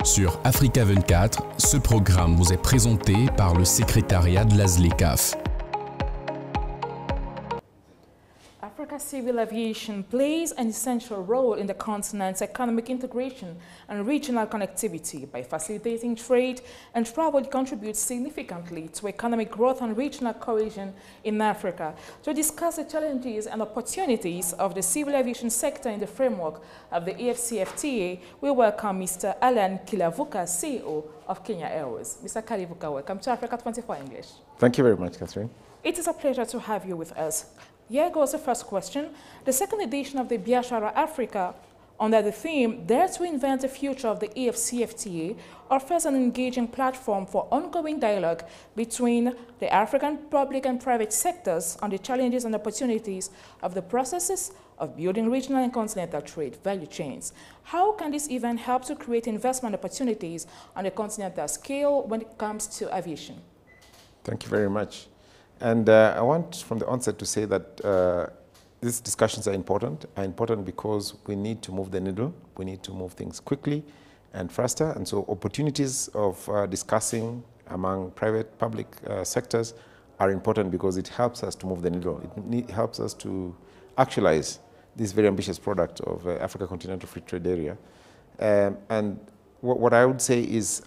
Sur Africa 24, ce programme vous est présenté par le secrétariat de l'ASLECAF. Africa's civil aviation plays an essential role in the continent's economic integration and regional connectivity. By facilitating trade and travel, it contributes significantly to economic growth and regional cohesion in Africa. To discuss the challenges and opportunities of the civil aviation sector in the framework of the AFCFTA, we welcome Mr. Allan Kilavuka, CEO of Kenya Airways. Mr. Kilavuka, welcome to Africa 24 English. Thank you very much, Catherine. It is a pleasure to have you with us. Here goes the first question. The second edition of the Biashara Africa, under the theme, Dare to Invent the Future of the AFCFTA, offers an engaging platform for ongoing dialogue between the African public and private sectors on the challenges and opportunities of the processes of building regional and continental trade value chains. How can this event help to create investment opportunities on a continental scale when it comes to aviation? Thank you very much. And I want from the onset to say that these discussions are important because we need to move the needle. We need to move things quickly and faster. And so opportunities of discussing among private, public sectors are important because it helps us to move the needle. It helps us to actualize this very ambitious product of Africa Continental Free Trade Area. And what I would say is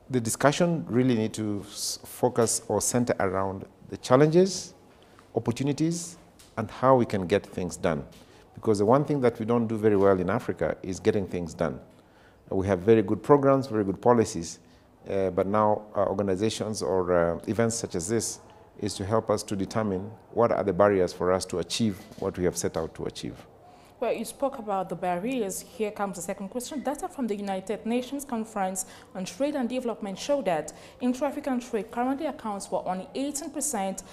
the discussion really need to focus or center around the challenges, opportunities, and how we can get things done. Because the one thing that we don't do very well in Africa is getting things done. We have very good programs, very good policies, but now organizations or events such as this is to help us to determine what are the barriers for us to achieve what we have set out to achieve. Well, you spoke about the barriers. Here comes the second question. Data from the United Nations Conference on Trade and Development show that intra-African trade currently accounts for only 18%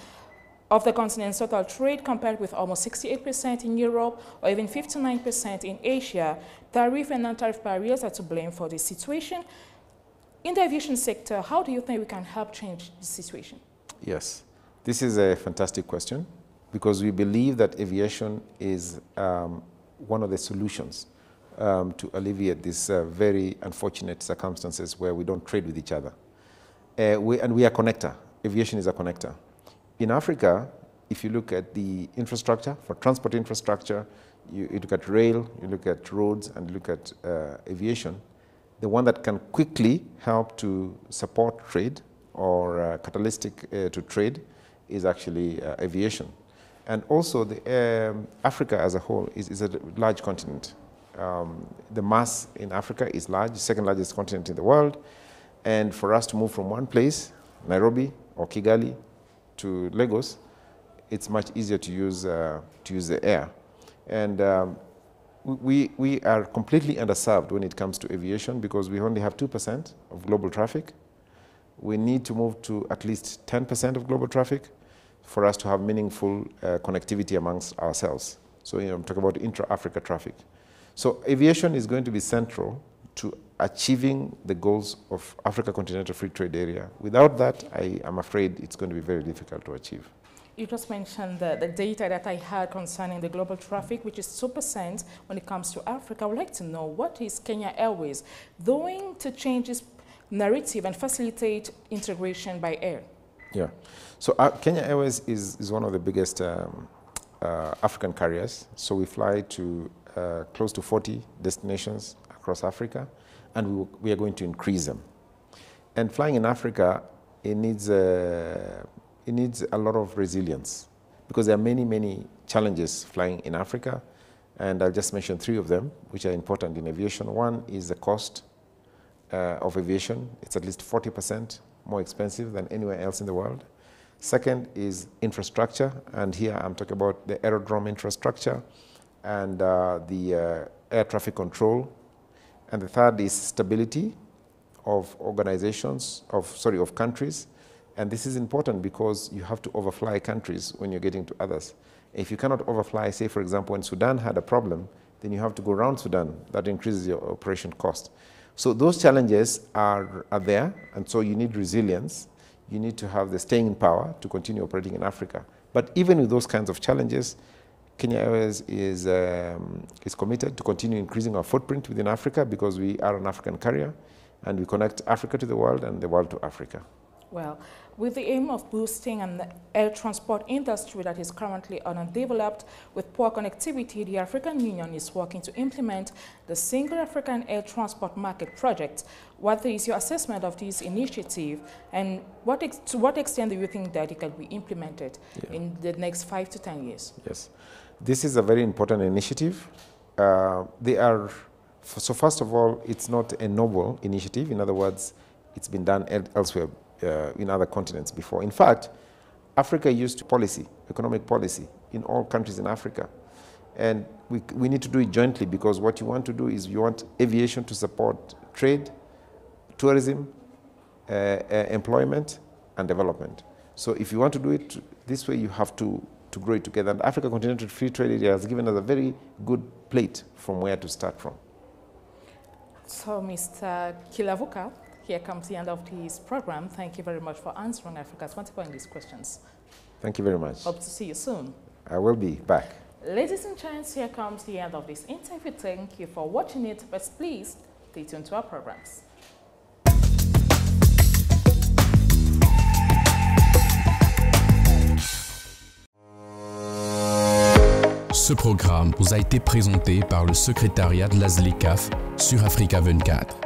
of the continent's total trade, compared with almost 68% in Europe or even 59% in Asia. Tariff and non-tariff barriers are to blame for this situation. In the aviation sector, how do you think we can help change this situation? Yes, this is a fantastic question because we believe that aviation is one of the solutions to alleviate these very unfortunate circumstances where we don't trade with each other. And we are a connector. Aviation is a connector. In Africa, if you look at the infrastructure, for transport infrastructure, you look at rail, you look at roads, and you look at aviation, the one that can quickly help to support trade or catalytic to trade is actually aviation. And also, Africa as a whole is a large continent. The mass in Africa is large, the second largest continent in the world. And for us to move from one place, Nairobi or Kigali, to Lagos, it's much easier to use the air. And we are completely underserved when it comes to aviation because we only have 2% of global traffic. We need to move to at least 10% of global traffic for us to have meaningful connectivity amongst ourselves. So I'm talking about intra-Africa traffic. So aviation is going to be central to achieving the goals of Africa Continental Free Trade Area. Without that, I'm afraid it's going to be very difficult to achieve. You just mentioned the data that I had concerning the global traffic, which is 2% when it comes to Africa. I would like to know, what is Kenya Airways doing to change this narrative and facilitate integration by air? Yeah, so Kenya Airways is one of the biggest African carriers. So we fly to close to 40 destinations across Africa, and we are going to increase them. And flying in Africa, it needs a lot of resilience because there are many, many challenges flying in Africa, and I'll just mention 3 of them, which are important in aviation. One is the cost of aviation. It's at least 40% more expensive than anywhere else in the world. Second is infrastructure, and here I'm talking about the aerodrome infrastructure and the air traffic control. And the third is stability of organizations, of countries. And this is important because you have to overfly countries when you're getting to others. If you cannot overfly, say for example, when Sudan had a problem, then you have to go around Sudan. That increases your operation cost. So those challenges are there, and so you need resilience. You need to have the staying power to continue operating in Africa. But even with those kinds of challenges, Kenya Airways is committed to continue increasing our footprint within Africa because we are an African carrier and we connect Africa to the world and the world to Africa. Well, with the aim of boosting an air transport industry that is currently underdeveloped with poor connectivity, the African Union is working to implement the Single African Air Transport Market project. What is your assessment of this initiative, and to what extent do you think that it can be implemented in the next 5 to 10 years? Yes, this is a very important initiative. So first of all, it's not a novel initiative. In other words, it's been done elsewhere in other continents before. In fact, Africa used policy, economic policy, in all countries in Africa. And we need to do it jointly, because what you want to do is you want aviation to support trade, tourism, employment, and development. So if you want to do it this way, you have to grow it together. And Africa Continental Free Trade Area has given us a very good plate from where to start from. So, Mr. Kilavuka, here comes the end of this program. Thank you very much for answering Africa's multiple English questions. Thank you very much. Hope to see you soon. I will be back. Ladies and gents, here comes the end of this interview. Thank you for watching it, but please stay tuned to our programs. Ce programme vous a été présenté par le secrétariat de la ZLECAf sur Africa 24.